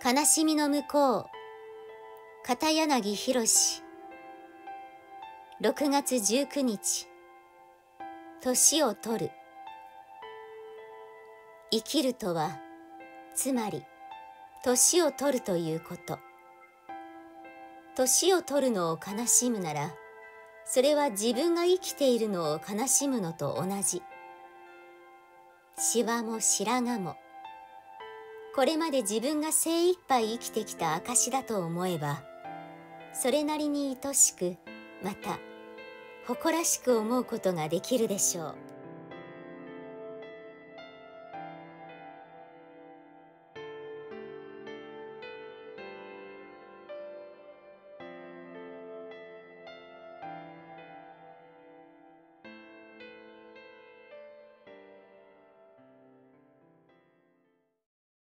悲しみの向こう、片柳宏。6月19日、年を取る。生きるとは、つまり、年を取るということ。年を取るのを悲しむなら、それは自分が生きているのを悲しむのと同じ。しわも白髪も、これまで自分が精一杯生きてきた証だと思えば、それなりに愛しく、また誇らしく思うことができるでしょう。